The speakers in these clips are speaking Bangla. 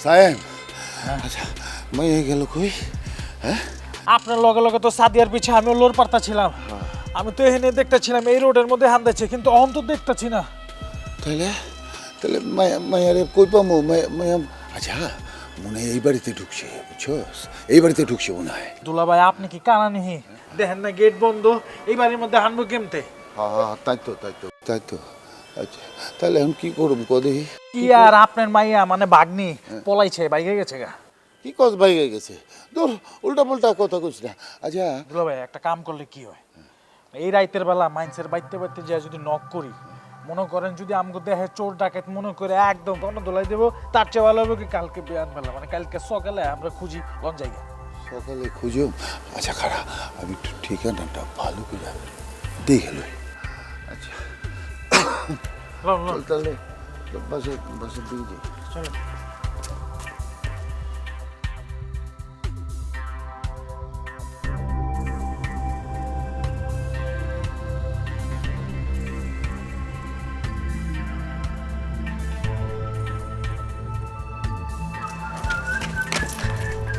সাহেব আচ্ছা মাইয়া গেল কই? হ্যাঁ আপনার লগে লগে তো সাদিয়ার পিছে আমি লোর পারতা ছিলাম। আমি তো এখানে দেখতেছিলাম এই রোডের মধ্যে হান্দাইছে, কিন্তু অহন তো দেখতেছি না। তাহলে তাহলে মায়ারে কই পামো? মায়া আচ্ছা মনে হয় এই বাড়িতে ঢুকছে, বুঝছস? এই বাড়িতে ঢুকছে মনে হয়। দুলা ভাই আপনি কি কানা নিহি? দেখেন না গেট বন্ধ, এই বাড়ির মধ্যে হানবো কেমতে? হ্যাঁ তাই তো আচ্ছা তাহলে এখন কি করব কদি? কি আর আপনার মাইয়া মানে ভাগ্নি পলাইছে, বাইকে গেছে গা। কি কস বাইরে গেছে? তোর উল্টা পাল্টা কথা কইস না। আচ্ছা দুলা ভাই একটা কাম করলে কি হয়, এই রাইতের বেলা মাইন্সের বাইতে বাইতে যা যদি নক করি, মনে করেন যদি আমগো দেহে চোর ডাকাত মনে করে একদম কোনো দোলাই দেবো, তার চেয়ে ভালো হবে কি কালকে বিয়ান বেলা মানে কালকে সকালে আমরা খুঁজি কোন জায়গা। সকালে খুঁজো। আচ্ছা খারা আমি একটু ঠিকানাটা ভালো করে দেখে লই। আচ্ছা লন লন চল তাহলে বাসার দিকে যাই। চলো।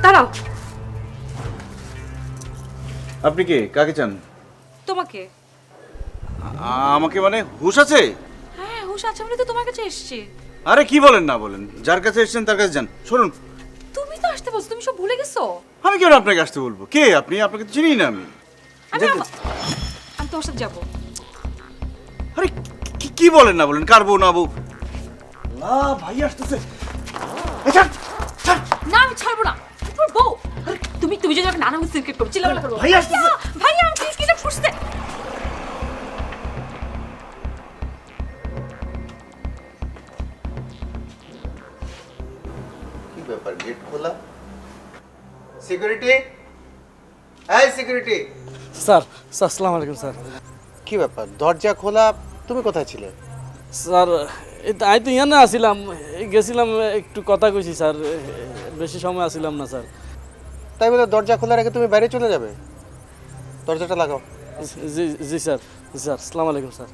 দাঁড়াও। আপনি কে? কাকে চান? তোমাকে। আমাকে মানে হুঁশ আছে? হ্যাঁ হুশ আছে, আমি তো তোমার কাছে এসেছি। আরে কি বলেন না বলেন, যার কাছে এসেছেন তার কাছে যান। শুনুন, তুমি তো আসতে বলছো, তুমি সব ভুলে গেছো। আমি কেন আপনাকে আসতে বলবো? কে আপনি? আপনাকে তো চিনি না আমি। আমি তোমার সাথে যাবো। আরে কি বলেন না বলেন, কার বউ না বউ? না ভাই আসতেছে। না আমি ছাড়বো না, তোমার বউ। তুমি তুমি যদি নানা মুখ সিরকেট করো, চিল্লাপাল্লা করো। ভাই আসতেছে। ভাই আমি প্লিজ কিটা ফুসতে। কি ব্যাপার, গেট খোলা? সিকিউরিটি, এই সিকিউরিটি, স্যার আসসালামু আলাইকুম স্যার। কি ব্যাপার দরজা খোলা? তুমি কোথায় ছিলে? স্যার আমি তো ইয়ানে আসিলাম, গেছিলাম একটু কথা কইছি স্যার, বেশি সময় আসিলাম না স্যার। তাই বলে দরজা খোলা রেখে তুমি বাইরে চলে যাবে? দরজাটা লাগাও। জি জি স্যার, স্যার আসসালামু আলাইকুম স্যার।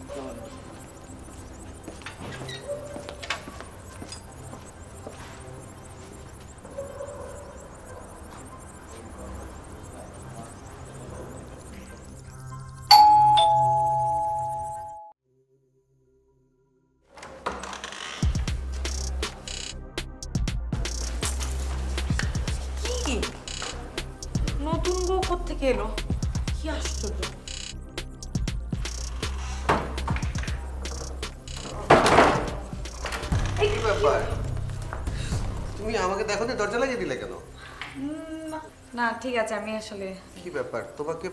কি নতুন বউ কোত্থেকে এলো? কি আশ্চর্য। কি ব্যাপার, তুমি আমাকে দেখো না, দরজা লাগিয়ে দিলে কেন? না ঠিক আছে, আমি আসলে কি ব্যাপার, তোমাকে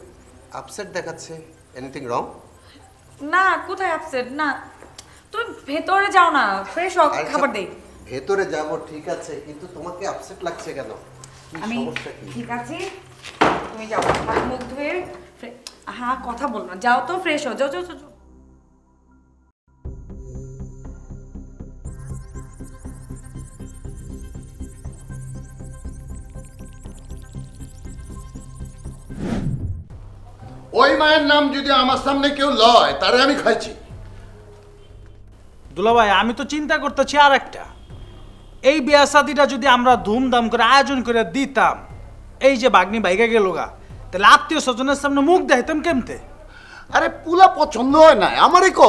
আপসেট দেখাচ্ছে? Anything wrong? না কোথায় আপসেট না। তুমি ভেতরে যাও না, ফ্রেশ হোক, খাবার দেই। ভেতরে যাব ঠিক আছে, কিন্তু তোমাকে আপসেট লাগছে কেন? কি আমি সমস্যা কি? ঠিক আছে, তুমি যাও হাত মুখ ধুয়ে হ্যাঁ কথা বল না, যাও তো ফ্রেশ হও, যাও যাও যাও যাও। ওই মায়ের নাম যদি আমার সামনে কেউ লয় তারে আমি খাইছি। দুলা ভাই আমি তো চিন্তা করতেছি আর একটা, এই বিয়া শাদিটা যদি আমরা ধুমধাম করে আয়োজন করে দিতাম, এই যে বাগনি বাইকে গেল গা, তাহলে আত্মীয় স্বজনের সামনে মুখ দেখাইতাম কেমতে? আরে পুলা পছন্দ হয় না আমারই ক,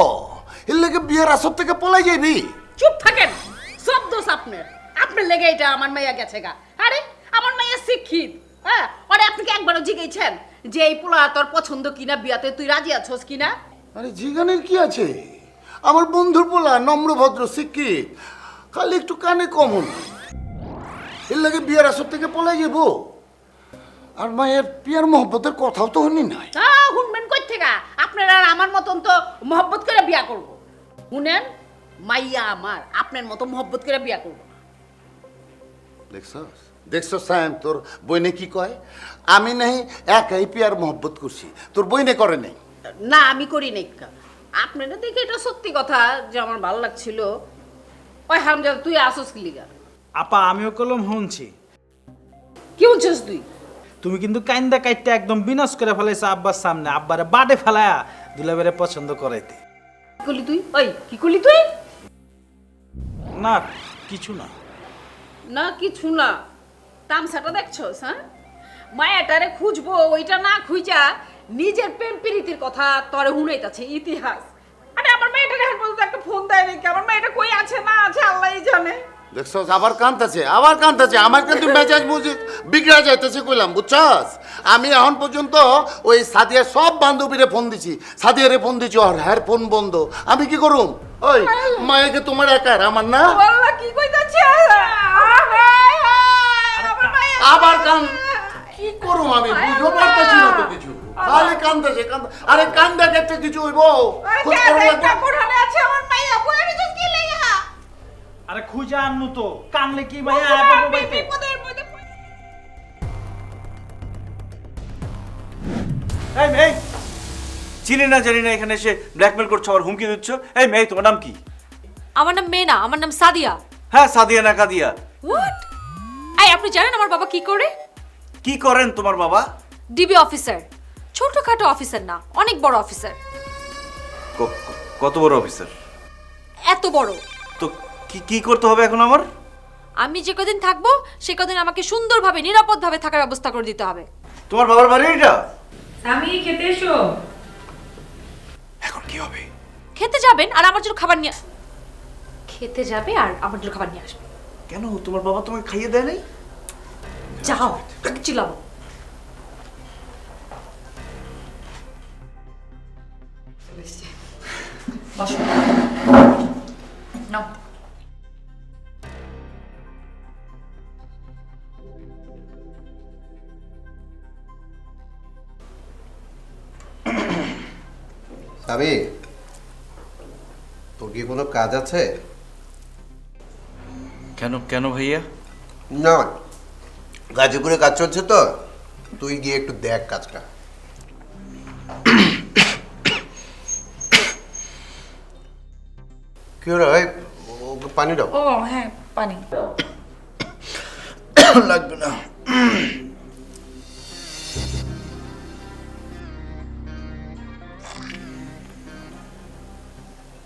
এর লেগে বিয়ের আসর থেকে পলাই যাইবি? চুপ থাকেন, সব দোষ আপনার। আপনার লেগে এটা আমার মাইয়া গেছে গা। আরে আমার মাইয়া শিক্ষিত, হ্যাঁ? আরে আপনি কি একবারও জিজ্ঞেসেন যে এই পোলা তোর পছন্দ কিনা, বিয়াতে তুই রাজি আছোস কিনা? আরে জিগানের কি আছে? আমার বন্ধুর পোলা নম্র ভদ্র শিক্ষিত, খালি একটু কানে কম হল, এর লাগে বিয়ের আসর থেকে পলাই যাব। আর মায়ের পিয়ার মহব্বতের কথাও তো হনি নাই। শুনবেন কই থেকে? আপনার আর আমার মতন তো মহব্বত করে বিয়া করব। শুনেন, মাইয়া আমার আপনার মতো মহব্বত করে বিয়া করব। দেখছস সায়েম, তোর বইনে কি কয়? আমি নাই একাই পিয়ার মহব্বত করছি, তোর বইনে করে নাই। না আমি করি নাই। আপনারা দেখে এটা সত্যি কথা যে আমার ভালো লাগছিল। ওই হারামজাদা তুই আসোস কি লিগা? আপা আমিও কলম শুনছি, কি বলছিস তুই? তুমি কিন্তু কাইন্দা কাইটটা একদম বিনাশ করে ফেলাইছো আব্বার সামনে, আব্বারে বাড়ে ফেলায়া দুলাভাইরে পছন্দ করাইতে। কি করলি তুই? ওই কি করলি তুই? না কিছু না। না কিছু না, তামসাটা দেখছোস? হ্যাঁ, মায়াটারে খুঁজবো, ওইটা না খুঁজা নিজের প্রেম প্রীতির কথা তরে হুনাইতাছে ইতিহাস। আরে আমার মেয়েটারে এখন পর্যন্ত একটা ফোন দেয় নাকি? আমার মেয়েটা কই আছে না আছে আল্লাহই জানে। দেখছস আবার কান্তাছে, আমার কিন্তু মেজাজ বুঝি বিগড়া যাইতেছে কইলাম, বুঝছস? আমি এখন পর্যন্ত ওই সাদিয়ার সব বান্ধবীরে ফোন দিছি, সাদিয়ারে ফোন দিছি, ওর হ্যার ফোন বন্ধ। আমি কি করুম? ওই মায়াকে তোমার একার, আমার না? আল্লাহ কি কইতাছে? আবার কান কি করুম আমি বুঝতে পারতাছি না তো কিছু, খালি কান্দাছে আরে কান্দা কেটে কিছু হইব? খোঁজ করো লাগবে। কোথায় আছে আমার মাইয়া? কই রে কি লাগা? আরে খুঁজে আনমু তো, কানলে কি ভাইয়া আবার বাইতে? বিপদের মধ্যে এই মেয়ে, চিনি না জানি না এখানে এসে ব্ল্যাকমেল করছো, আর হুমকি দিচ্ছ। এই মেয়ে, তোমার নাম কি? আমার নাম মেনা, আমার নাম সাদিয়া। হ্যাঁ, সাদিয়া না কাদিয়া? হোয়াট? এই আপনি জানেন আমার বাবা কি করে? কি করেন তোমার বাবা? DB officer. ছোটখাটো অফিসার না, অনেক বড় অফিসার। কত বড় অফিসার? এত বড়। তো কি কি করতে হবে এখন আমার? আমি যে কদিন থাকবো সে কদিন আমাকে সুন্দরভাবে নিরাপদভাবে থাকার ব্যবস্থা করে দিতে হবে। তোমার বাবার বাড়ি এটা? আমি খেতে এসো। এখন কি হবে? খেতে যাবেন আর আমার জন্য খাবার নিয়ে খেতে যাবে আর আমার জন্য খাবার নিয়ে আসবে। কেন, তোমার বাবা তোমাকে খাইয়ে দেয় নাই? যাও, চিল্লাবো। নাও। সাবি, তোর কি কোনো কাজ আছে? কেন কেন ভাইয়া? না, গাজীপুরে কাজ চলছে তো, তুই গিয়ে একটু দেখ কাজটা। কি হলো? এই, ওকে পানি দাও। ও হ্যাঁ, পানি। লাগবে না।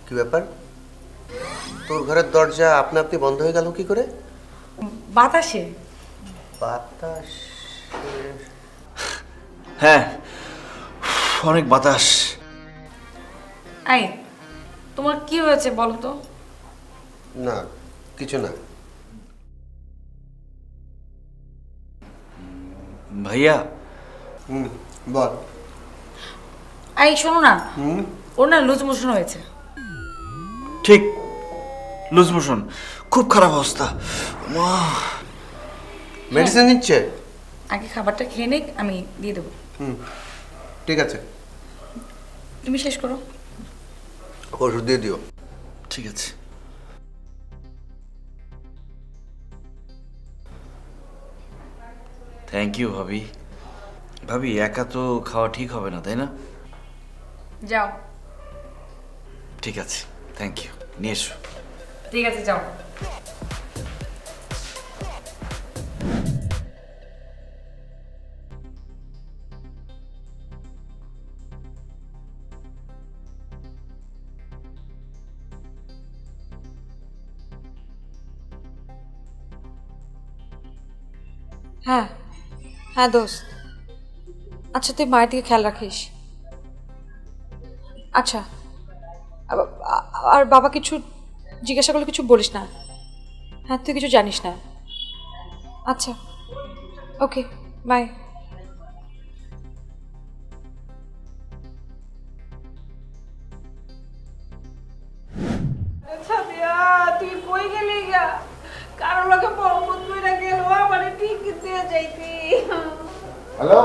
কি ব্যাপার, তোর ঘরের দরজা আপনা আপনি বন্ধ হয়ে গেল কি করে? বাতাসে। বাতাস? হ্যাঁ, অনেক বাতাস। আই, তোমার কি হয়েছে বলো তো? না, কিছু না। ভাইয়া, হুম, বল। আই শোনো না, হুম, ওর না লুজ মোশন হয়েছে। ঠিক, লুজ মোশন, খুব খারাপ অবস্থা। মেডিসিন নিচ্ছে? আগে খাবারটা খেয়ে নিক, আমি দিয়ে দেবো। হুম, ঠিক আছে, তুমি শেষ করো। ওষুধ দিয়ে দিও। ঠিক আছে। থ্যাংক ইউ ভাবি। ভাবি, একা তো খাওয়া ঠিক হবে না, তাই না? যাও। ঠিক আছে, থ্যাংক ইউ, নিয়ে এসো। ঠিক আছে, যাও। হ্যাঁ হ্যাঁ দোস্ত, আচ্ছা তুই মায়ের দিকে খেয়াল রাখিস। আচ্ছা, আর বাবা কিছু জিজ্ঞাসা করলে কিছু বলিস না। হ্যাঁ, তুই কিছু জানিস না। আচ্ছা, ওকে, বাই। সাদিয়া, তুই কই গেলি গা? কারো লোকে পরমত কইরা গেল, আমারে টিকিট দিয়ে যাইতি। হ্যালো,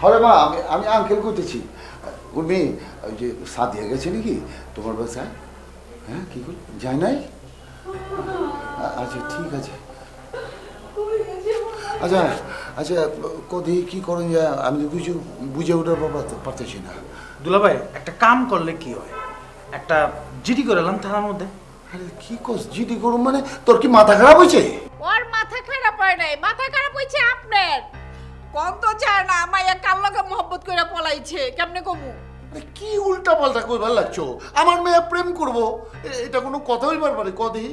হরে মা, আমি আঙ্কেল কইতেছি। উর্মি, ওই যে সাদিয়া গেছে নাকি তোমার বাসায়? হ্যাঁ, কি বল, যায় নাই? আচ্ছা ঠিক আছে। আচ্ছা আচ্ছা, কদি কি করেন যায়, আমি তো কিছু বুঝে উঠার পারতেছি না। দুলাভাই, একটা কাম করলে কি হয়? একটা জিডি করে এলাম থানার মধ্যে। আরে কি কস জিডি করুম মানে? তোর কি মাথা খারাপ হয়েছে? ওর মাথা খারাপ হয় নাই, মাথা খারাপ হইছে আপনার। কোন তো চায় না মাইয়া কার লগে মোহব্বত কইরা পলাইছে, কেমনে কমু? আরে কি উল্টা পাল্টা কইবার লাগছো? আমার মেয়ে প্রেম করবো, এটা কোনো কথা হইবার পারে? কদি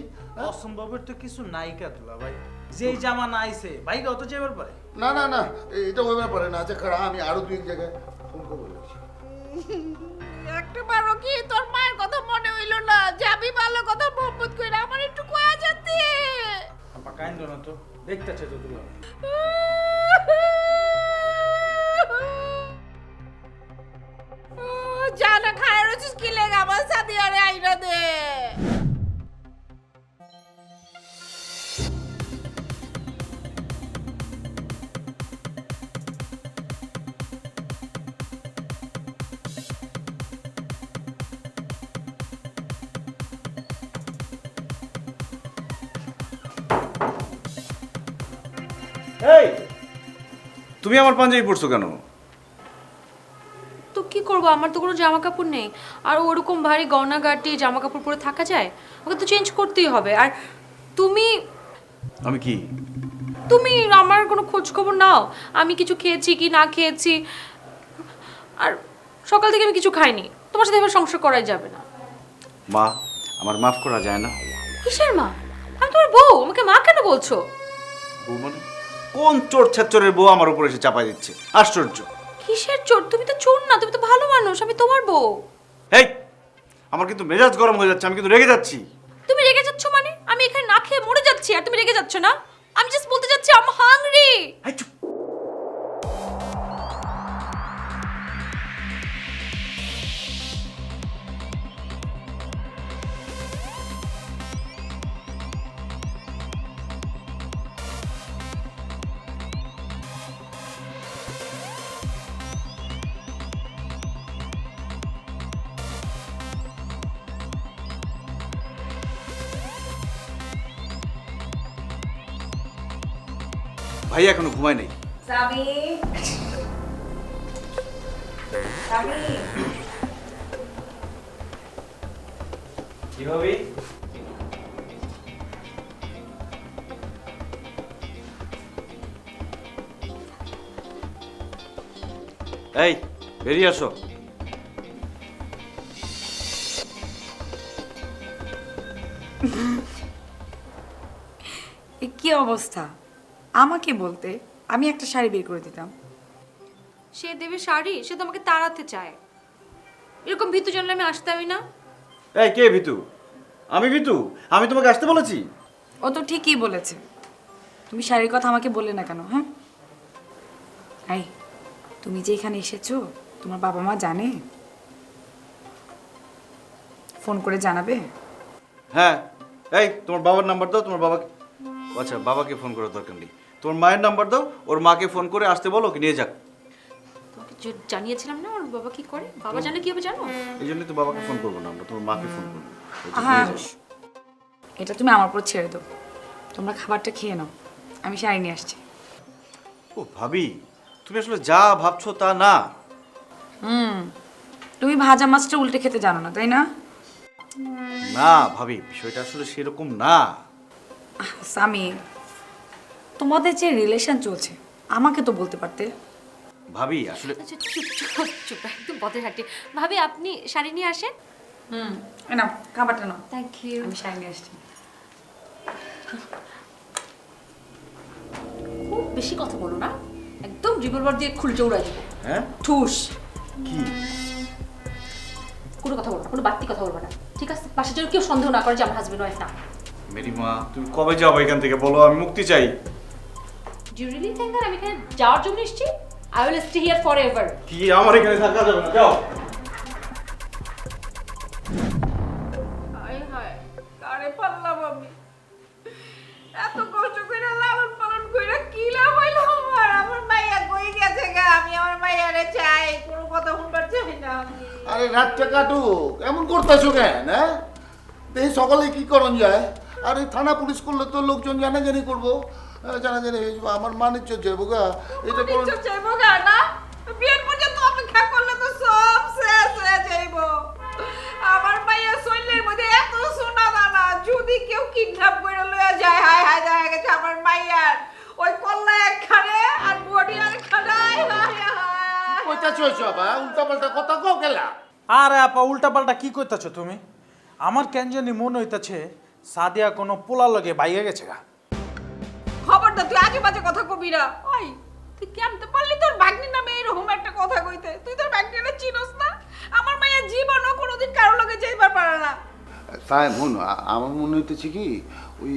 অসম্ভবের তো কিছু নায়িকা দুলাভাই। যেই জামানা আইছে বাইরে অত যাবার পারে। না না না, এটা হইবার পারে না। আচ্ছা খারাপ, আমি আরো দুই এক জায়গায় ফোন করবো বলছি। একটাবারও কি তোর মায়ের কথা মনে হইল না যে আমি ভালো কথা মোহাম্মদ কইরা আমার একটু কয়া যেতে? আপা কাইন্দ না তো, দেখতেছে তো দুলা। জানা খায় রছিস কি লেগে আমার সাথে আরে আইনা দে। এই তুমি আমার পাঞ্জাবি পরছো কেন? তো কি করবো, আমার তো কোনো জামা কাপড় নেই। আর ওরকম ভারী গয়নাগাটি জামা কাপড় পরে থাকা যায়? ওকে তো চেঞ্জ করতেই হবে। আর তুমি আমি কি? তুমি আমার কোনো খোঁজ খবর নাও, আমি কিছু খেয়েছি কি না খেয়েছি। আর সকাল থেকে আমি কিছু খাইনি, তোমার সাথে এবার সংসার করাই যাবে না। মা, আমার মাফ করা যায় না? কিসের মা? আমি তোমার বউ, আমাকে মা কেন বলছো? বউ মানে? কোন চোর ছাচ্চরের বউ আমার উপর এসে চাপাই দিচ্ছে? আশ্চর্য। কিসের চোর? তুমি তো চোর না, তুমি তো ভালো মানুষ, আমি তোমার বউ। এই, আমার কিন্তু মেজাজ গরম হয়ে যাচ্ছে, আমি কিন্তু রেগে যাচ্ছি। তুমি রেগে যাচ্ছ মানে? আমি এখানে না খেয়ে মরে যাচ্ছি আর তুমি রেগে যাচ্ছ না? আমি জাস্ট বলতে যাচ্ছি আই এম হাংরি। এই চুপ। ভাই এখনো ঘুমায় নাই। সামি সামি কি ভাবি? এই বেরিয়ে আসো। এ কি অবস্থা? আমাকে বলতে আমি একটা শাড়ি বের করে দিতাম। সে দেবে শাড়ি, সে তো আমাকে তাড়াতে চায়। এরকম ভীতু জানলে আমি আসতামই না। এই কে ভিতু? আমি ভিতু? আমি তোমাকে আসতে বলেছি? ও তো ঠিকই বলেছে। তুমি শাড়ির কথা আমাকে বললে না কেন? হ্যাঁ, এই তুমি যে এখানে এসেছো তোমার বাবা মা জানে? ফোন করে জানাবে? হ্যাঁ। এই তোমার বাবার নাম্বার দাও, তোমার বাবাকে। আচ্ছা, বাবাকে ফোন করার দরকার নেই। তোমার মায়ের নাম্বার দাও, ওর মাকে ফোন করে আসতে বলো, ওকে নিয়ে যাক। তোমাকে জানিয়েছিলাম না ওর বাবা কি করে। বাবা জানে কি হবে জানো? এই জন্যই তো বাবাকে ফোন করবো না, আমরা তোমার মাকে ফোন করবো। হ্যাঁ, এটা তুমি আমার উপর ছেড়ে দাও। তোমরা খাবারটা খেয়ে নাও, আমি শাড়ি নিয়ে আসছি। ও ভাবি, তুমি আসলে যা ভাবছো তা না। তুমি ভাজা মাছটা উল্টে খেতে জানো না, তাই না? না ভাবি, বিষয়টা আসলে সেরকম না। সামি, তোমাদের যে রিলেশন চলছে আমাকে তো বলতে পারতে। ভাবি আসলে আচ্ছা, চুপ চুপ চুপ, একদম বদের হাঁটি। ভাবি আপনি শাড়ি নিয়ে আসেন। নাও খাবারটা নাও। Thank you. আমি শাড়ি নিয়ে আসছি। খুব বেশি কথা বলো না, একদম রিভলভার দিয়ে খুলচে উড়াই দেবো। হ্যাঁ ঠুস। কি? কোনো কথা বলবো না, কোনো বাড়তি কথা বলবো না, ঠিক আছে? পাশে যেন কেউ সন্দেহ না করে যে আমার হাজবেন্ড ওয়াইফ না। মেরি মা, তুমি কবে যাবো এখান থেকে বলো, আমি মুক্তি চাই। Do you really think that আমি এখানে যাওয়ার জন্য এসেছি? I will stay here forever. কি আমার এখানে থাকা যাবে না, যাও। হায় হায়, কারে পারলাম আমি? এত কষ্ট করে লালন পালন করে কি লাভ হইল আমার? আমার মাইয়া কই গেছে গা? আমি আমার মাইয়ারে চাই, কোনো কথা শুনবার চাই না আমি। আরে রাতটা কাটুক, এমন করতেছো কেন? হ্যাঁ, দেখি সকালে কি করণ যায়। আর এই থানা পুলিশ করলে তো লোকজন জানাজানি করবো, জানাজানি হয়ে যাবো, আমার মানিজ্য যাবো গা। এটা করুন। নিশ্চয় চাইবো গা না? বিয়ের পর্যন্ত অপেক্ষা করলে তো সব শেষ হয়ে যাইব। আমার মাইয়া শরীরের মধ্যে এত সোনা দানা, যদি কেউ কিডন্যাপ করে লয়ে যায়, হায় হায়, দেখা গেছে আমার মাইয়ার ওই কল্লা একখানে আর বডি আরেকখানে। হায় হায়। কইতা চইছো বাবা, উল্টা পাল্টা কথা কও গেলা। আরে আপা, উল্টা পাল্টা কি কইতাছো তুমি? আমার কেন জানি মনে হইতাছে সাদিয়া কোনো পোলা লগে বাইয়া গেছে গা। খবরদার তুই আজে বাজে কথা কবি না। ওই তুই কেমতে পারলি তোর ভাগ্নির নামে এরকম একটা কথা কইতে? তুই তোর ভাগ্নিটা চিনোস না? আমার মাইয়া জীবনও কোনোদিন কারো লগে যাইবার পারে না। তাই মন আমার মনে হইতেছে কি ওই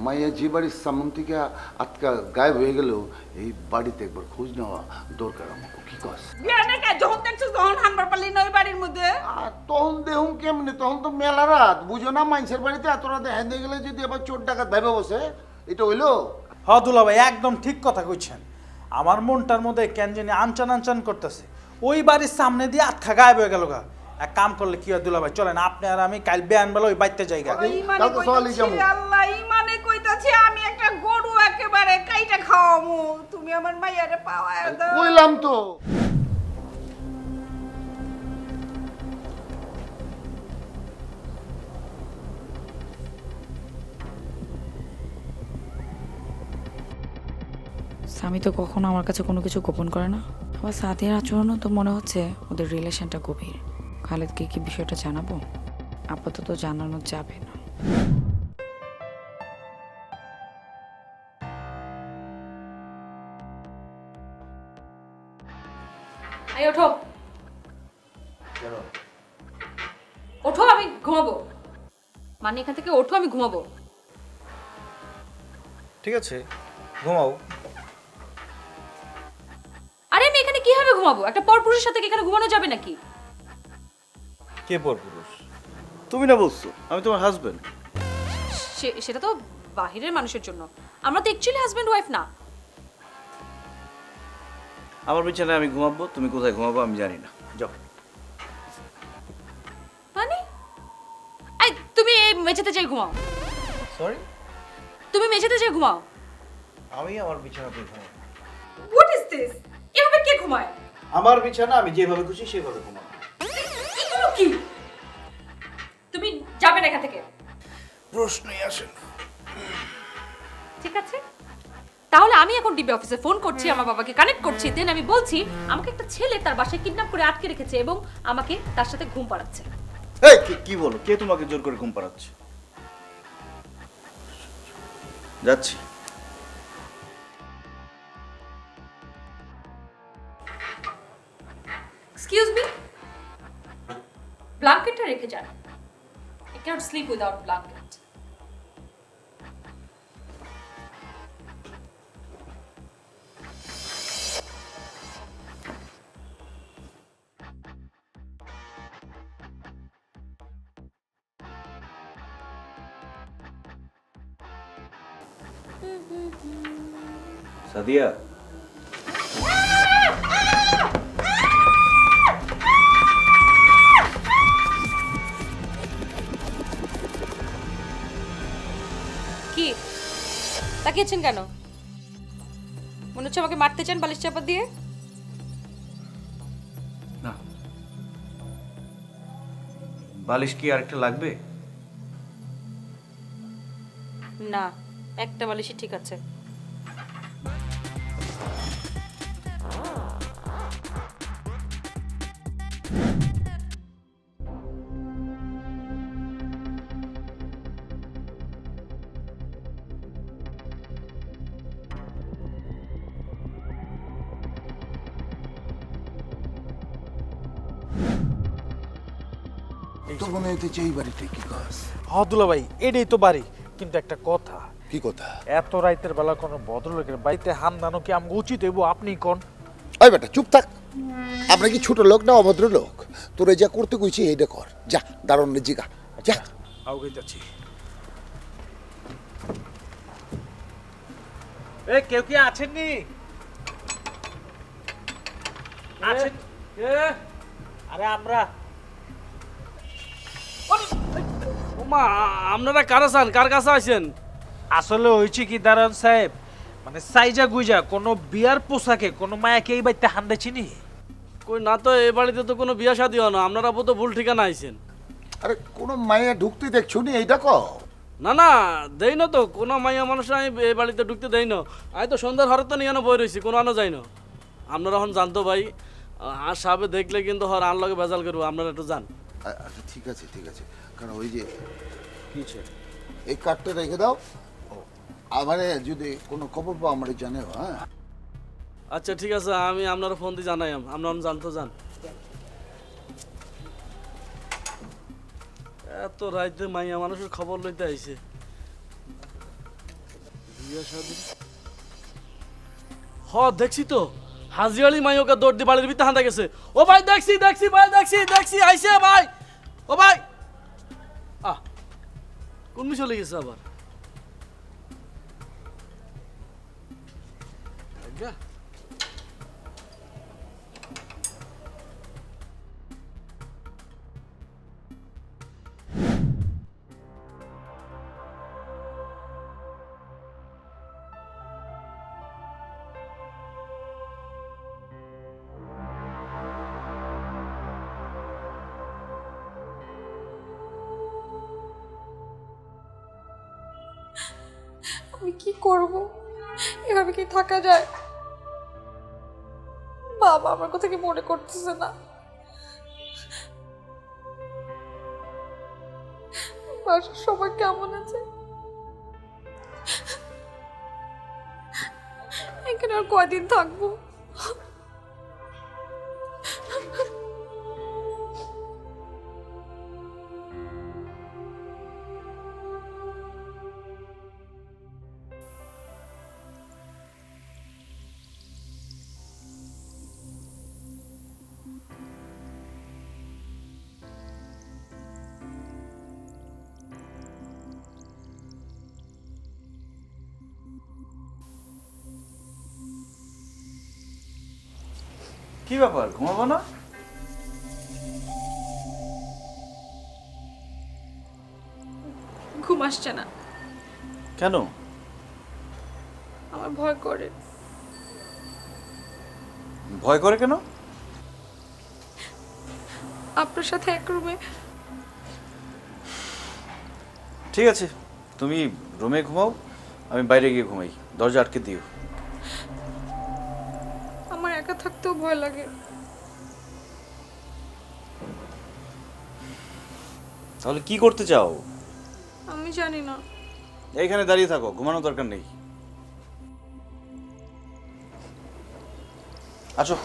মাইয়া যে বাড়ির সামন থেকে আটকা গায়েব হয়ে গেল, এই বাড়িতে একবার খোঁজ নেওয়া দরকার আমাকে, কি কস? বিয়ানে কে যখন দেখছিস তখন হানবার পারলি না ওই বাড়ির মধ্যে? আর তখন দেখুন কেমনি, তখন তো মেলা রাত, বুঝো না মানুষের বাড়িতে এত রাতে হেঁদে গেলে যদি আবার চোর ডাকাত ভেবে বসে, এটা হইলো? হ দুলা ভাই একদম ঠিক কথা কইছেন। আমার মনটার মধ্যে কেন জানি আনচান আনচান করতেছে। ওই বাড়ির সামনে দিয়ে আটকা গায়েব হয়ে গেল গা। এক কাম করলে কি হয় দুলা ভাই, চলেন আপনি আর আমি কাল বেয়ান বেলা ওই বাড়িতে যাইগা। ইমানে কইতাছি আল্লাহ, ইমানে কইতাছি আমি একটা গরু একেবারে কাইটা খাওয়ামু, তুমি আমার মাইয়ারে পাওয়ায় দাও। কইলাম তো। স্বামী তো কখনো আমার কাছে কোনো কিছু গোপন করে না। আবার সাথীর আচরণও তো মনে হচ্ছে ওদের রিলেশনটা গভীর। খালেদকে কি বিষয়টা জানাবো? আপাতত জানানো যাবে না। এই ওঠো, ওঠো, আমি ঘুমাবো। মানে এখান থেকে ওঠো, আমি ঘুমাবো। ঠিক আছে, ঘুমাও। আরে আমি এখানে কিভাবে ঘুমাবো? একটা পরপুরুষের সাথে কি এখানে ঘুমানো যাবে নাকি? কে পরপুরুষ? তুমি না বলছো আমি তোমার হাজবেন্ড। সেটা তো বাহিরের মানুষের জন্য, আমরা তো অ্যাকচুয়ালি হাজবেন্ড ওয়াইফ না। আমার বিছানায় আমি ঘুমাবো, তুমি কোথায় ঘুমাবো আমি জানি না, যাও। মানে এই তুমি এই মেঝেতে যাই ঘুমাও। সরি, তুমি মেঝেতে যাই ঘুমাও। আমি আমার বিছানাতে ঘুমাবো। What is this? এভাবে কে ঘুমায়? আমার বিছানা, আমি যেভাবে খুশি সেভাবে ঘুমাবো। এগুলো কি? তুমি যাবে না এখান থেকে। প্রশ্নই আসে না। ঠিক আছে, তাহলে আমি এখন ডিবি অফিসে ফোন করছি, আমার বাবাকে কানেক্ট করছি, দেন আমি বলছি আমাকে একটা ছেলে তার বাসায় কিডন্যাপ করে আটকে রেখেছে এবং আমাকে তার সাথে ঘুম পাড়াচ্ছে। এই কি বলো? কে তোমাকে জোর করে ঘুম পাড়াচ্ছে? যাচ্ছি। এক্সকিউজ মি, ব্ল্যাঙ্কেটটা রেখে যান। I cannot sleep without blanket. Sadia, কি তাকিয়েছেন কেন? মনে হচ্ছে আমাকে মারতে চান বালিশ চাপা দিয়ে। না, বালিশ কি আরেকটা লাগবে? না, একটা বালিশই ঠিক আছে। তো মনে হইতেছে এই বাড়িতে, কি কস? হ দুলা ভাই এটাই তো বাড়ি, কিন্তু একটা কথা। কি কথা? এত রাইতের বেলা কোনো ভদ্রলোকের বাড়িতে হামদানো কি আমাকে উচিত হইব? আপনি কোন? ওই বেটা চুপ থাক। আমরা কি ছোট লোক না অভদ্র লোক? তোরে যা করতে কইছি এইটা কর, যা দারুণ জিগা যা। আগে যাচ্ছি। এ কেউ কি আছেননি? আছেন? আরে আমরা। ওমা, আপনারা কারা চান? কার কাছে আছেন? আসলে হয়েছে কি দারোয়ান সাহেব, মানে সাইজা গুইজা কোনো বিয়ার পোশাকে কোনো মায়াকে এই বাড়িতে হান্দে চিনি? কই না তো, এই বাড়িতে তো কোনো বিয়া শাদী হয় না। আপনারা বোধ ভুল ঠিকানা আইছেন। আরে কোনো মাইয়া ঢুকতে দেখছো নি? এইটা কও। না না, দেই না তো, কোনো মাইয়া মানুষ আমি এই বাড়িতে ঢুকতে দেই না। আমি তো সন্ধ্যার হরত নিয়ে বই রয়েছি, কোনো আনো যাই না। আপনারা এখন জানতো ভাই, আর সাহেবে দেখলে কিন্তু হর আনলগে ভেজাল করবো, আপনারা একটু যান। আচ্ছা ঠিক আছে, কারণ ওই যে কিছে এই কার্ডটা রেখে দাও। আমারে যদি কোনো খবর পাও আমারে জানাও, হ্যাঁ? আচ্ছা ঠিক আছে, আমি আপনার ফোন দিয়ে জানাই, আপনার জানতো যান। এত রাইতে মাইয়া মানুষের খবর লইতে আইছে। বিয়া শাদী হ দেখছি তো, হাজিয়ালি মাই ওকে দৌড় দিয়ে বাড়ির ভিতরে হাঁটা গেছে। ও ভাই দেখছি দেখছি ভাই দেখছি আইছে ভাই। ও ভাই আহ কোন মিশে চলে গেছে আবার? আজ্ঞা। আমি কি করব? এভাবে কি থাকা যায়? বাবা আমার কথা কি মনে করতেছে না? বাসার সবাই কেমন আছে? এখানে আর কয়দিন থাকবো? কি ব্যাপার, ঘুমাবো না? ঘুম আসছে না। কেন? আমার ভয় করে। ভয় করে কেন? আপনার সাথে এক রুমে। ঠিক আছে, তুমি রুমে ঘুমাও, আমি বাইরে গিয়ে ঘুমাই। দরজা আটকে দিও। আমার একা থাকতেও ভয় লাগে। তাহলে কি করতে চাও? আমি জানি না। এইখানে দাঁড়িয়ে থাকো, ঘুমানোর দরকার নেই। আসো।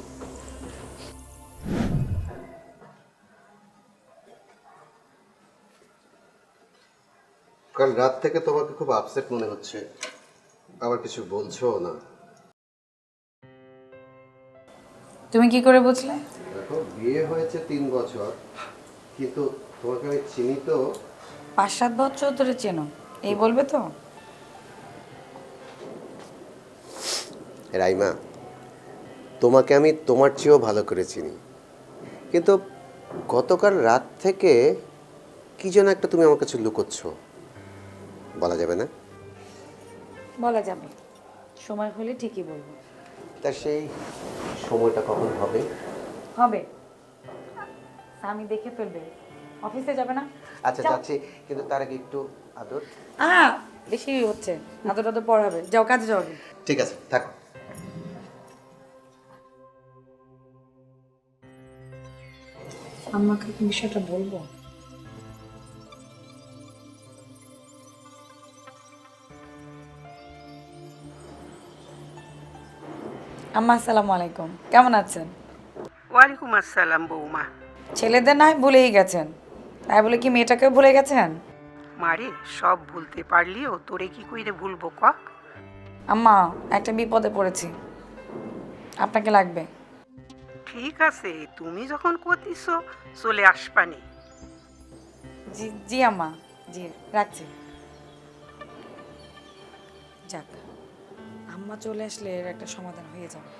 কাল রাত থেকে তোমাকে খুব আপসেট মনে হচ্ছে, আবার কিছু বলছো না। তুমি কি করে বুঝলে? দেখো, বিয়ে হয়েছে 3 বছর, কিন্তু তোমাকে আমি চিনি তো। 5-7 বছর ধরে চেনো, এই বলবে তো? রাইমা, তোমাকে আমি তোমার চেয়েও ভালো করে চিনি, কিন্তু গতকাল রাত থেকে কি যেন একটা তুমি আমার কাছে লুকোচ্ছ, বলা যাবে না? বলা যাবে, সময় হলে ঠিকই বলবো। তা সেই সময়টা কখন হবে? হবে, আমি দেখে ফেলবে। অফিসে যাবে না? আচ্ছা যাও। যাচ্ছি, কিন্তু তার আগে একটু আদর। বেশি হচ্ছে, আদর আদর পড়াবে। যাও, কাজে যাও। ঠিক আছে, থাকো। আমাকে কি বিষয়টা বলবো? আম্মা আসসালামু আলাইকুম, কেমন আছেন? ওয়ালাইকুম আসসালাম বৌমা। ছেলেদের নয় ভুলেই গেছেন, তাই বলে কি মেয়েটাকেও ভুলে গেছেন? মারে, সব ভুলতে পারলিও তোরে কি কইরে ভুলবো ক? আম্মা, একটা বিপদে পড়েছি, আপনাকে লাগবে। ঠিক আছে, তুমি যখন কতিস চলে আসবানি। জি জি আম্মা, জি রাখছি। যাক, আম্মা চলে আসলে এর একটা সমাধান হয়ে যাবে।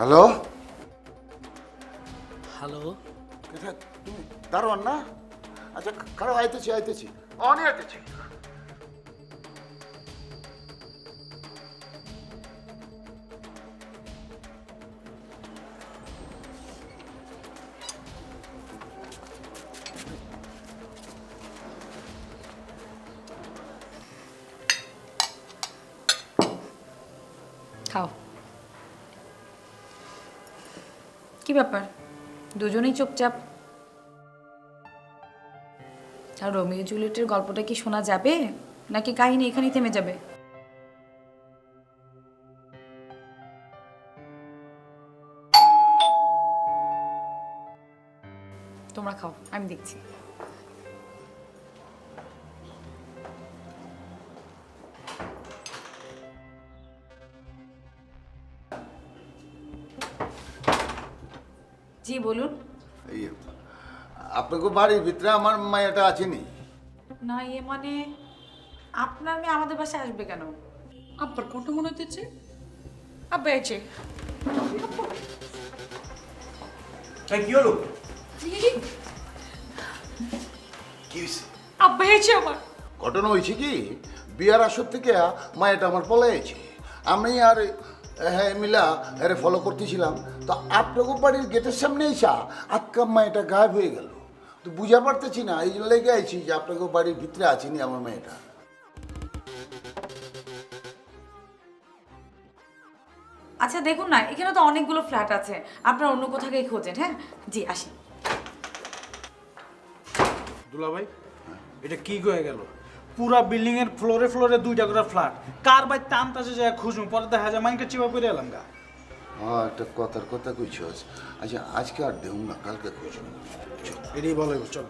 হ্যালো হ্যালো কোথায় তুমি? দারোয়ান না? আচ্ছা খারাপ, আইতেছি অনেক আইতেছি। খাও। কি ব্যাপার, দুজনেই চুপচাপ? আর রোমিও জুলিয়েটের গল্পটা কি শোনা যাবে, নাকি কাহিনী এখানেই থেমে যাবে? তোমরা খাও, আমি দেখছি। জি বলুন। এই আপনাকে বাড়ির ভিতরে আমার মায়াটা আছেনি? না মানে আপনার মেয়ে আমাদের বাসায় আসবে কেন? আব্বার কোনটা মনে হতেছে? আব্বা এসে কি হলো? কি হয়েছে? আব্বা এসে আমার ঘটনা হয়েছে কি, বিয়ার আসর থেকে মায়াটা আমার পলাইছে। আমি আর হ্যাঁ মিলা আরে ফলো করতেছিলাম, তো আপনাকে বাড়ির গেটের সামনে এসা আজকা মায়াটা গায়েব হয়ে গেল। তো বুঝা পারতেছি না, এই জন্য লেগে আইছি যে আপনাকে বাড়ির ভিতরে আছেনি আমার মেয়েটা। আচ্ছা দেখুন না, এখানে তো অনেকগুলো ফ্ল্যাট আছে, আপনারা অন্য কোথাও গিয়ে খোঁজেন। হ্যাঁ জি, আসি। দুলাভাই, এটা কি হয়ে গেল? পুরা বিল্ডিং এর ফ্লোরে ফ্লোরে 2টা করে ফ্ল্যাট, কার বাই টানতাছে যায় খুঁজুম, পরে দেখা যায় মাইনকে চিপা করে এলাম গা। হ্যাঁ, একটা কথার কথা কইছস। আচ্ছা আজকে আর দেউম না, কালকে কইছস। এটাই বলে চল।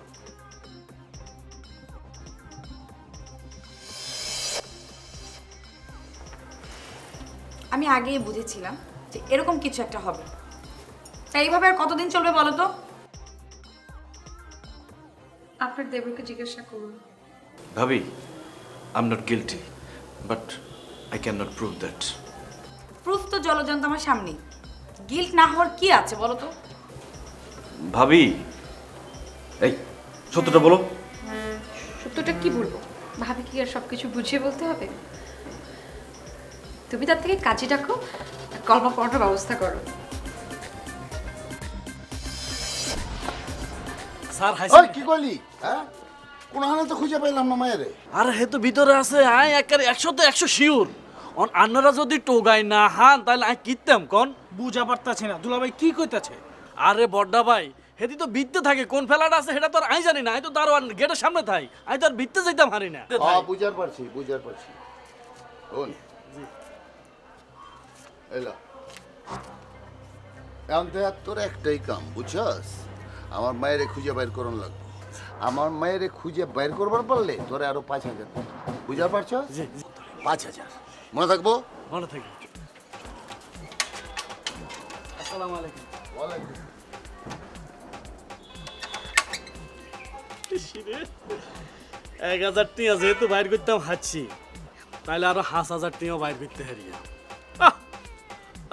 আমি আগেই বুঝেছিলাম যে এরকম কিছু একটা হবে। তাই এইভাবে আর কতদিন চলবে বলো তো? আপনার দেবরকে জিজ্ঞাসা করুন। ভাবি, I am not guilty, but I can not prove that. Proof তো জলজন্ত আমার সামনেই। গিল্ট না হওয়ার কি আছে বলো তো? ভাবি, এই সত্যটা বলো। সত্যটা কি বলবো? ভাবি কি আর সবকিছু বুঝিয়ে বলতে হবে? তুমি তার থেকে কাজে রাখো, কলমা পড়ানোর ব্যবস্থা করো। স্যার ওই কি করলি? হ্যাঁ, কোনো হানে তো খুঁজে পাইলাম না মায়েরে। আরে হে তো ভিতরে আছে, আয় একেবারে 100 শিওর। আপনারা যদি টোগাই না হান তাহলে আই কিনতাম কোন? বুঝা পারতাছি না দুলাভাই কি কইতাছে। আরে বড্ডা ভাই, হেদি তো ভিত্তে থাকে, কোন ফেলাটা আছে সেটা তো আর আই জানি না। আই তো দারোয়ান গেটের সামনে থাই, আই তো আর ভিত্তে যাইতাম হারি না। হ্যাঁ, বুঝার পারছি। শোন, এলা এখন তো আর তোর একটাই কাম, বুঝছস? আমার মায়েরে খুঁজে বাইর করন লাগবে। আমার মায়েরে খুঁজে বাইর করবার পারলে তোরে আরো 5,000 দেব। বুঝার পারছস? 5,000 মনে থাকবো? মনে থাকি। আসসালামু আলাইকুম। 1,000 টিয়া যেহেতু বাইর করতাম হাঁচছি, তাহলে আরো 5,000 টিয়া বাইর করতে হারিয়া।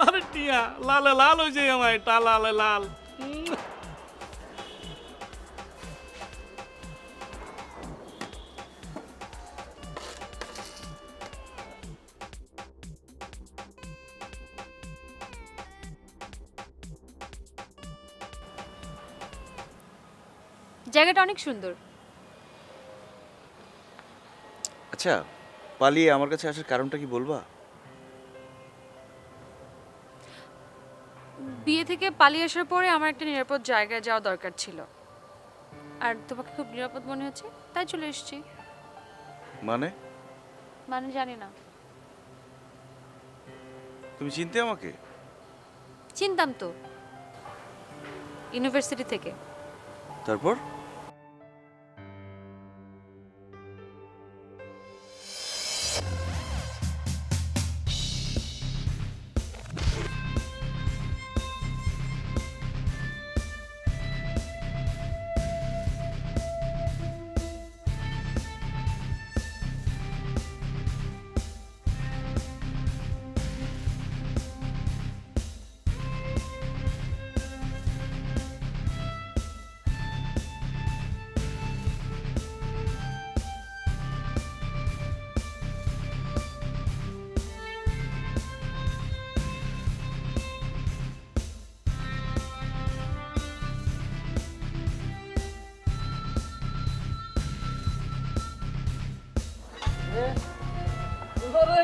আরে টিয়া লালে লাল হয়ে যায় আমায়, টা লালে লাল। জায়গাটা অনেক সুন্দর। আচ্ছা, পালিয়ে আমার কাছে আসার কারণটা কি বলবা? বিয়ে থেকে পালিয়ে আসার পরে আমার একটা নিরাপদ জায়গায় যাওয়া দরকার ছিল, আর তোমাকে খুব নিরাপদ মনে হচ্ছে তাই চলে এসেছি। মানে জানি না। তুমি চিনতে আমাকে? চিনতাম তো, ইউনিভার্সিটি থেকে। তারপর?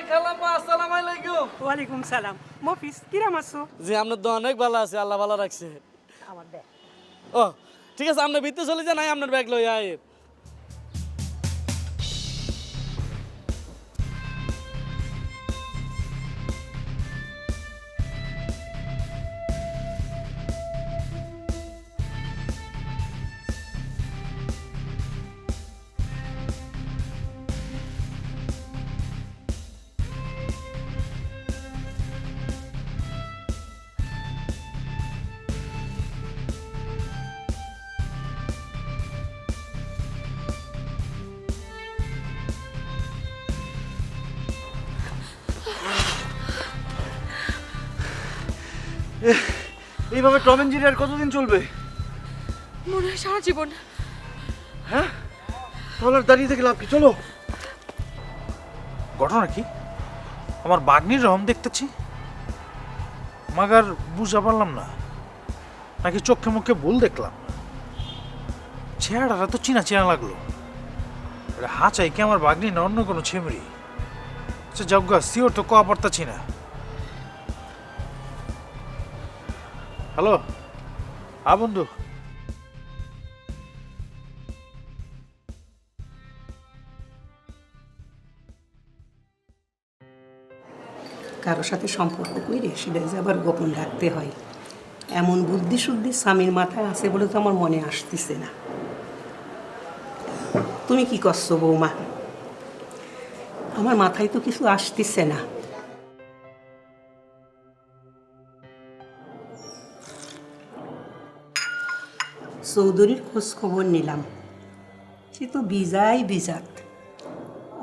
খালাম্মা আসসালামু আলাইকুম। ওয়ালাইকুম সালাম। মফিস কিরাম আছো? জি আপনার তো অনেক ভালো আছে, আল্লাহ ভালো রাখছে। আমার দেখ ও ঠিক আছে, আপনার ভিতরে চলে যান, আপনার ব্যাগ লই আয়। এইভাবে টম এন্ড জেরি আর কতদিন চলবে? মনে হয় সারা জীবন। হ্যাঁ, তাহলে আর দাঁড়িয়ে থেকে লাভ কি? চলো। ঘটনা কি? আমার বাগ্নির রহম দেখতেছি, মাগার বুঝা পারলাম না, নাকি চোখে মুখে ভুল দেখলাম? চেহারাটা তো চিনা চেনা লাগলো। হাঁচাই কি আমার বাগ্নি না অন্য কোনো ছেমরি? আচ্ছা যজ্ঞা সিওর তো কোয়া পারতাছি না। হ্যালো, হ্যাঁ বন্ধু। কারো সাথে সম্পর্ক কইরে সেটা যে আবার গোপন রাখতে হয়, এমন বুদ্ধি শুদ্ধি স্বামীর মাথায় আছে বলে তো আমার মনে আসতেছে না। তুমি কি করছো বৌমা? আমার মাথায় তো কিছু আসতেছে না। চৌধুরীর খোঁজ খবর নিলাম, সে তো বিজাই বিজাত,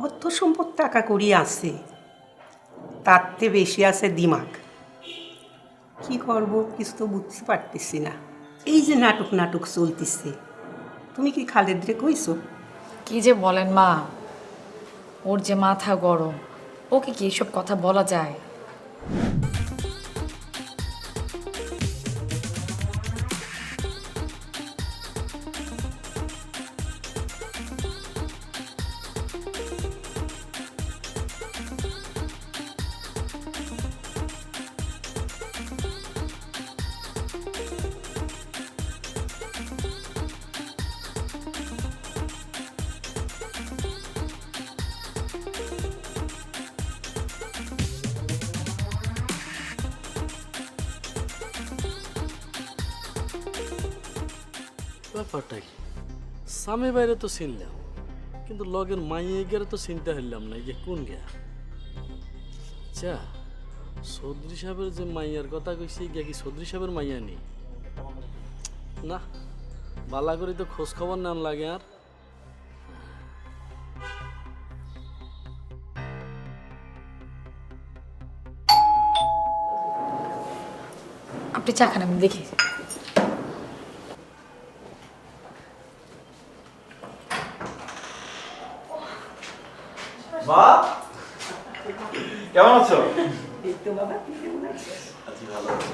অর্থ সম্পদ টাকা করি আছে, তার চেয়ে বেশি আছে দিমাগ। কি করব কিছু তো বুঝতে পারতেছি না। এই যে নাটক নাটক চলতেছে, তুমি কি খালেদরে কইছো? কি যে বলেন মা, ওর যে মাথা গরম, ওকে কি এসব কথা বলা যায়? ব্যাপারটা কি? স্বামী বাইরে তো চিনলাম, কিন্তু লগের মাইয়ে গেলে তো চিনতে হইলাম না, যে কোন গিয়া। আচ্ছা, চৌধুরী সাহেবের যে মাইয়ার কথা কইছি, গিয়া কি চৌধুরী সাহেবের মাইয়া নেই? না, বালা করে তো খোঁজ খবর নেন লাগে। আর আপনি চা খান, আমি দেখি। মা, কেমন আছো? এই তো বাবা, তুই কেমন আছিস? আছি, ভালো আছি।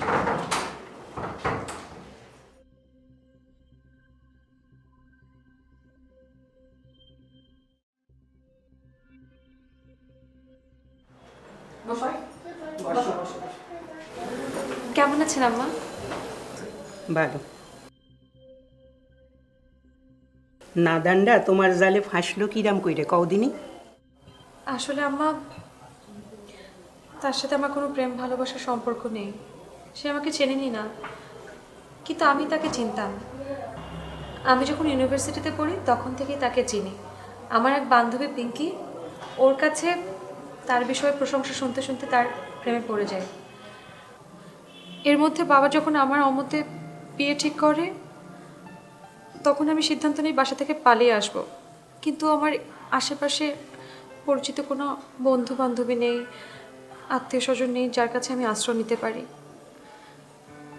কেমন আছেন আম্মা? ভালো। নাদানডা তোমার জালে ফাঁসলো কিরাম কইরে কওদিনি? আসলে আম্মা, তার সাথে আমার কোনো প্রেম ভালোবাসার সম্পর্ক নেই। সে আমাকে চেনেনি না, কিন্তু আমি তাকে চিনতাম। আমি যখন ইউনিভার্সিটিতে পড়ি তখন থেকেই তাকে চিনি। আমার এক বান্ধবী পিঙ্কি, ওর কাছে তার বিষয়ে প্রশংসা শুনতে শুনতে তার প্রেমে পড়ে যায়। এর মধ্যে বাবা যখন আমার অমতে বিয়ে ঠিক করে, তখন আমি সিদ্ধান্ত নিই বাসা থেকে পালিয়ে আসব। কিন্তু আমার আশেপাশে পরিচিত কোনো বন্ধু বান্ধবী নেই, আত্মীয় স্বজন নেই যার কাছে আমি আশ্রয় নিতে পারি।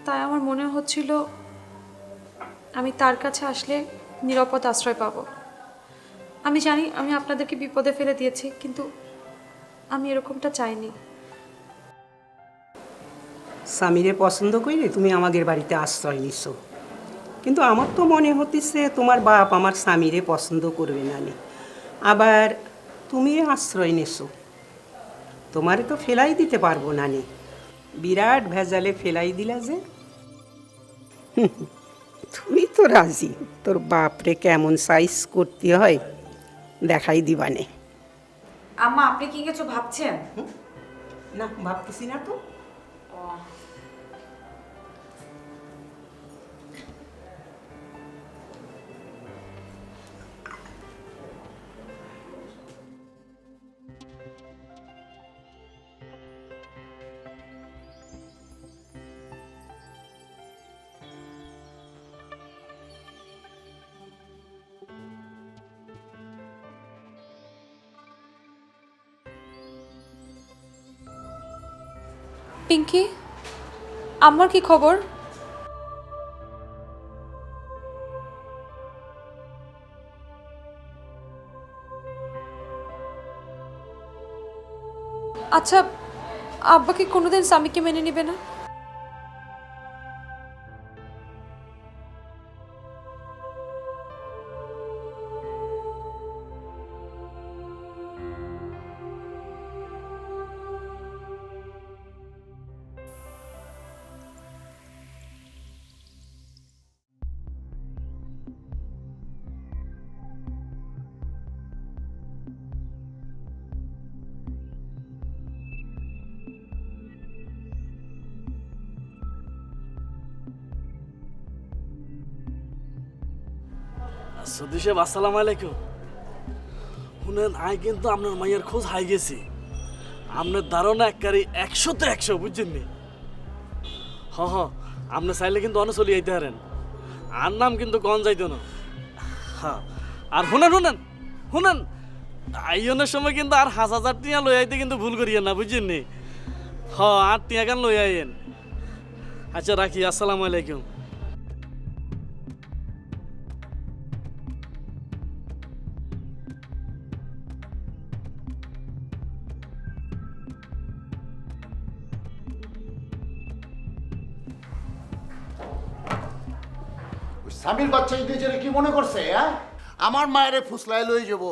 তাই আমার মনে হচ্ছিল আমি তার কাছে আসলে নিরাপদ আশ্রয় পাব। আমি জানি আমি আপনাদেরকে বিপদে ফেলে দিয়েছি, কিন্তু আমি এরকমটা চাইনি। স্বামীরে পছন্দ কইরে তুমি আমাদের বাড়িতে আশ্রয় নিছ, কিন্তু আমার তো মনে হতেছে তোমার বাপ আমার স্বামীরে পছন্দ করবে না নি। আবার তুমি আশ্রয় নেছো, তোমারে তো ফেলাই দিতে পারবো না নে, বিরাট ভেজালে ফেলাই দিলা যে। তুই তো রাজি, তোর বাপরে কেমন সাইজ করতে হয় দেখাই দিবানে। আম্মা আপনি কি কিছু ভাবছেন? না, ভাবতেছি না তো। পিঙ্কি, আমার কি খবর? আচ্ছা, আব্বা কি কোনোদিন স্বামীকে মেনে নেবে না? সৌদি সাহেব আসসালামু আলাইকুম। শুনেন, আই কিন্তু আপনার মাইয়ের খোঁজ হাই গেছি। আপনার ধারণা এককারি 100-তে 100, বুঝছেন নি? হ হ, আপনি চাইলে কিন্তু অনেক চলে যাইতে পারেন। আর নাম কিন্তু কন যাইতো না। হ্যাঁ, আর শুনেন আইনের সময় কিন্তু আর 1000 টিয়া লই আইতে কিন্তু ভুল করিয়েন না, বুঝছেন নি? হ, 8 টিয়া গান লই আইয়েন। আচ্ছা রাখি, আসসালামু আলাইকুম। স্বামীর বাচ্চা নিজের কি মনে করছে? হ্যাঁ, আমার মায়েরে ফুসলায় লই যাব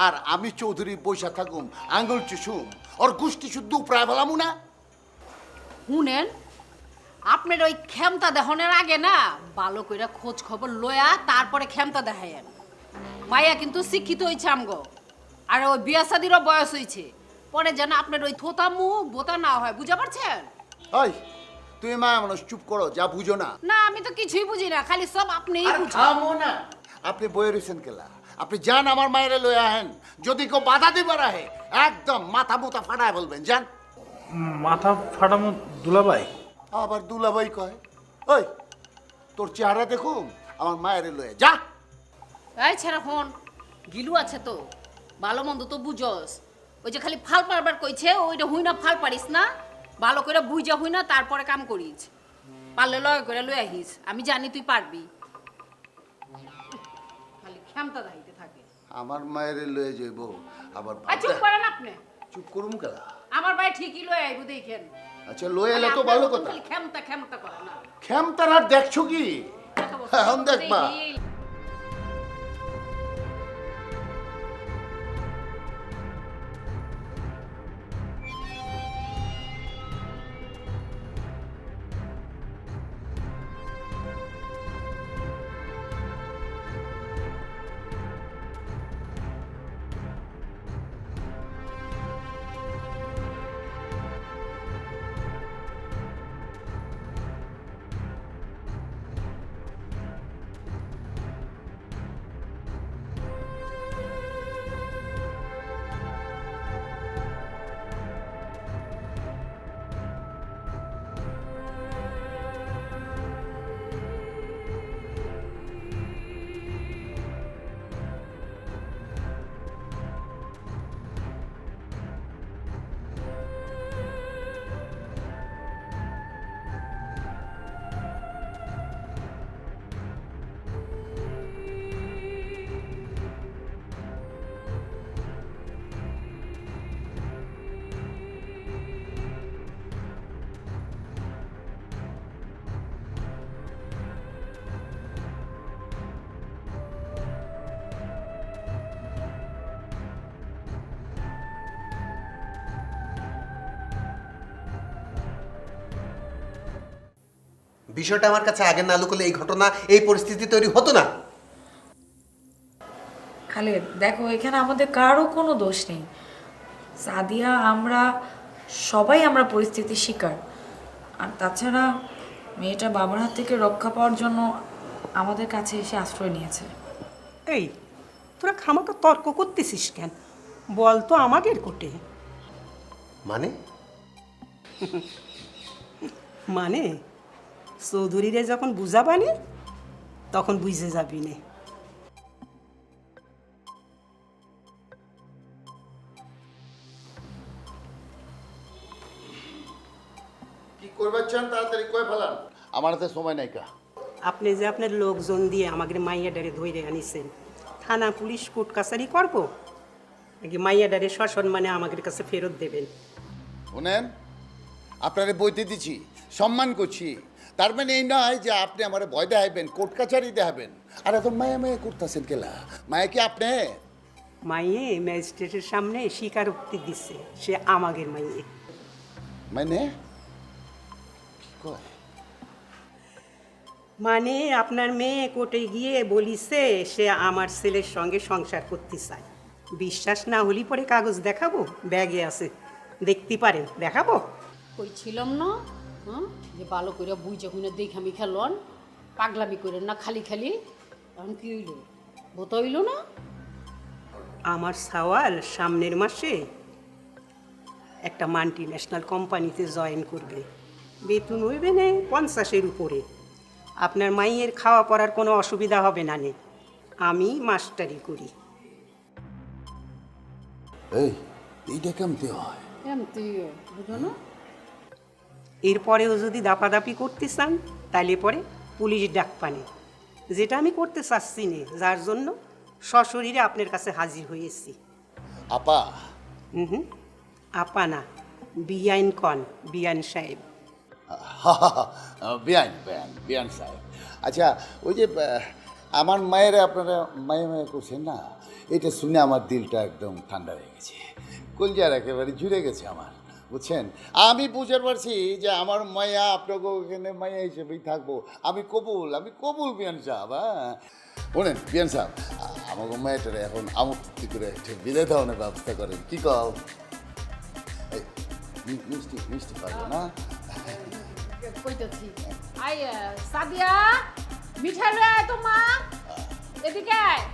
আর আমি চৌধুরী পয়সা থাকুম, আঙ্গুল চুষুম, ওর গোষ্ঠী শুদ্ধ প্রায় বলামু না। শুনেন, আপনার ওই ক্ষমতা দেখানোর আগে না ভালো করে খোঁজ খবর লয়া তারপরে ক্ষমতা দেখায়েন। মাইয়া কিন্তু শিক্ষিত হয়েছে আমগো, আর ওই বিয়া শাদিরও বয়স হয়েছে, পরে যেন আপনার ওই থোতা মুখ বোতা না হয়, বুঝা পারছেন? ওই তুমি মা মানুষ, চুপ করো, যা বুঝো না। না, আমি তো কিছুই বুঝি না, খালি সব আপনিই আরে বুঝেন। থামো না, আপনি বয়ে রয়েছেন কেলা? আপনি যান আমার মায়েরে লয়ে আহেন, যদি কেউ বাধা দিবার আহে একদম মাথা মুথা ফাটায় বলবেন, যান। মাথা ফাটামো দুলাভাই? আবার দুলাভাই কয়? ওই তোর চেহারা দেখুন, আমার মায়েরে লয়ে যা। এই ছেড়া ফোন, গিলু আছে তো, ভালো মন্দ তো বুঝস। ওই যে খালি ফাল পারবার কইছে, ওইটা হুই না ফাল পারিস না, ভালো করে বুঝা হুই না তারপরে কাম করিস। পারলে লয় করে লই আহিস, আমি জানি তুই পারবি। খালি ক্ষমতা দাইতে থাকে। আমার মায়েরে লয়ে যাইব আবার আর চুপ করেন আপনি। চুপ করুম কেলা? আমার ভাই ঠিকই লই আইব দেখেন। আচ্ছা লয়ে এলে তো ভালো কথা। খালি ক্ষমতা করে না। ক্ষমতার আর দেখছো কি? এখন দেখবা। বিষয়টা আমার কাছে আগে না লুকলে এই ঘটনা, এই পরিস্থিতি তৈরি হতো না। খালেদ দেখো, এখানে আমাদের কারো কোনো দোষ নেই। সাদিয়া, আমরা সবাই আমরা পরিস্থিতির শিকার। আর তাছাড়া মেয়েটা বাবার হাত থেকে রক্ষা পাওয়ার জন্য আমাদের কাছে এসে আশ্রয় নিয়েছে। এই তোরা খামাকা তর্ক করতেছিস কেন? বল তো আমাদের কোটে। মানে মানে চৌধুরীরে যখন বুঝাবানি তখন বুঝে যাবি নে। কি করবার চান তাড়াতাড়ি কয়ে ফেলান, আমার হাতে সময় নাই কা। আপনি যে আপনার লোকজন দিয়ে আমাদের মাইয়াডারে ধরে আনিছেন, থানা পুলিশ কোর্ট কাছারি করবো নাকি মাইয়াডারে সসম্মানে আমাদের কাছে ফেরত দেবেন? শোনেন, আপনারে বইতে দিছি, সম্মান করছি, তার মানে এই নয় যে আপনি আমার ভয় দেখাইবেন, কোর্ট কাছারি দেখাবেন। আর এত মায়া মায়া করতেছেন কেলা? মায়া কি আপনি? মাইয়ে ম্যাজিস্ট্রেটের সামনে স্বীকারোক্তি দিচ্ছে সে আমাদের মাইয়ে। মানে কি কয়? মানে আপনার মেয়ে কোর্টে গিয়ে বলিছে সে আমার ছেলের সঙ্গে সংসার করতে চায়। বিশ্বাস না হলি পরে কাগজ দেখাবো, ব্যাগে আছে, দেখতে পারেন। দেখাবো? কইছিলাম না যে ভালো করে বুঝে যখন দেখামি খেলন, পাগলামি করেন না খালি খালি। এখন কি হইল? বোতা হইল না? আমার সওয়াল সামনের মাসে একটা মাল্টি ন্যাশনাল কোম্পানিতে জয়েন করবে। বেতন হইবে না 50-এর উপরে। আপনার মাইয়ের খাওয়া পড়ার কোনো অসুবিধা হবে না নে, আমি মাস্টারি করি। এইটা কেমতে হয়? এমতি বুঝো না? এরপরেও যদি দাপাদাপি করতে চান তাহলে পরে পুলিশ ডাক পানে, যেটা আমি করতে চাচ্ছি না, যার জন্য সশরীরে আপনার কাছে হাজির হয়েছি। আপা? হুম, আপা না, বিআইন কন, বিআইন সাহেব। বিয়ান সাহেব। আচ্ছা, ওই যে আমার মায়ের আপনারা মায়ে মায়ে করছেন না, এটা শুনে আমার দিলটা একদম ঠান্ডা হয়ে গেছে, কলজার একেবারে জুড়ে গেছে আমার, বুঝছেন? আমি বুঝতে পারছি যে আমার মায়া আপনাকে ওখানে মায়া হিসেবেই থাকবো। আমি কবুল বিয়ান সাহেব। হ্যাঁ শোনেন বিয়ান সাহেব, আমাকে মায়েটারে এখন আমুক্তি করে একটা বিদায় দেওয়ানোর ব্যবস্থা করেন, কি কও? মিষ্টি মিষ্টি পারবো না? কইতেছি আই সাদিয়া, মিঠাই লয়ে আয় তো মা, এদিকে আয়।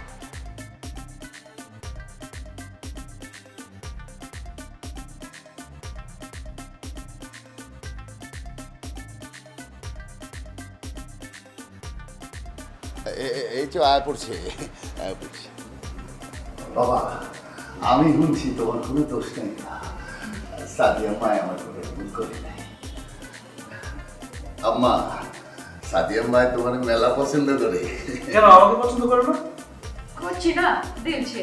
এই তো আয় পড়ছে। বাবা, আমি শুনছি তোমার কোনো দোষ নেই, সাদিয়া মায় আমার কোনো ভুল করে নাই। আম্মা, সাদিয়া মায় তোমার মেলা পছন্দ করে। কেন আমাকে পছন্দ করে না? করছি না দিলছে।